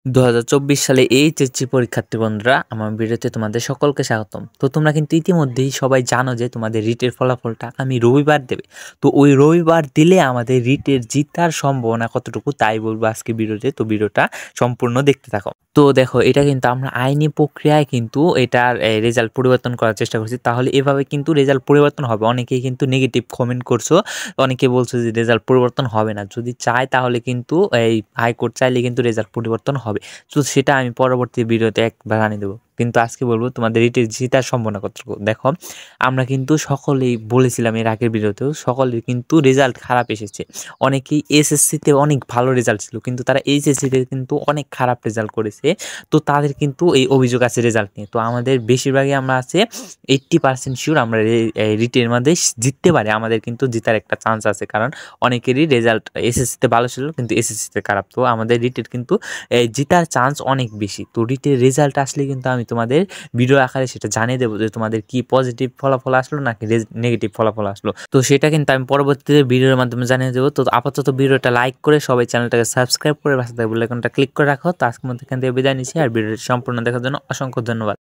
2024 সালে এইচএসসি পরীক্ষার্থী বন্ধুরা, আমার ভিডিওতে তোমাদের সকলকে স্বাগতম। তো তোমরা কিন্তু ইতিমধ্যেই সবাই জানো যে তোমাদের রিটের ফলাফলটা আগামী রবিবার দেবে। তো ওই রবিবার দিলে আমাদের রিটের জিতার সম্ভাবনা কতটুকু তাই বলবো আজকে ভিডিওতে। তো ভিডিওটা সম্পূর্ণ দেখতে থাকো। তো দেখো, এটা কিন্তু আমরা আইনি প্রক্রিয়ায় কিন্তু এটার রেজাল্ট পরিবর্তন করার চেষ্টা করছি। তাহলে এভাবে কিন্তু রেজাল্ট পরিবর্তন হবে। অনেকেই কিন্তু নেগেটিভ কমেন্ট করছো, অনেকে বলছো যে রেজাল্ট পরিবর্তন হবে না। যদি চায় তাহলে কিন্তু এই হাইকোর্ট চাইলে কিন্তু রেজাল্ট পরিবর্তন হবে। তো সেটা আমি পরবর্তী ভিডিওতে একবার জানিয়ে দেবো। কিন্তু আজকে বলবো তোমাদের রিটের জিতার সম্ভাবনা কতটুকু। দেখো, আমরা কিন্তু সকলেই বলেছিলাম এর আগের ভিডিওতেও, সকলের কিন্তু রেজাল্ট খারাপ এসেছে। অনেকেই এসএসসিতে অনেক ভালো রেজাল্ট ছিল, কিন্তু তারা এইচএসসিতে কিন্তু অনেক খারাপ রেজাল্ট করেছে। তো তাদের কিন্তু এই অভিযোগ আছে রেজাল্ট নিয়ে। তো আমাদের বেশিরভাগই আমরা আছে 80% শিওর আমরা রিটের মধ্যে জিততে পারি। আমাদের কিন্তু জিতার একটা চান্স আছে, কারণ অনেকেরই রেজাল্ট এসএসসিতে ভালো ছিল কিন্তু এসএসসিতে খারাপ। তো আমাদের রিটের কিন্তু জিতার চান্স অনেক বেশি। তো রিটের রেজাল্ট আসলে কিন্তু আমি তোমাদের ভিডিও আকারে সেটা জানিয়ে দেবো যে তোমাদের কি পজিটিভ ফলাফল আসলো নাকি নেগেটিভ ফলাফল আসলো। তো সেটা কিন্তু আমি পরবর্তীতে ভিডিওর মাধ্যমে জানিয়ে দেবো। তো আপাতত ভিডিওটা লাইক করে সবাই চ্যানেলটাকে সাবস্ক্রাইব করে পাশে থাকা বেল আইকনটা ক্লিক করে রাখো। তো আজকের মধ্যে এখান থেকে বিদায় নিচ্ছি, আর ভিডিওটি সম্পূর্ণ দেখার জন্য অসংখ্য ধন্যবাদ।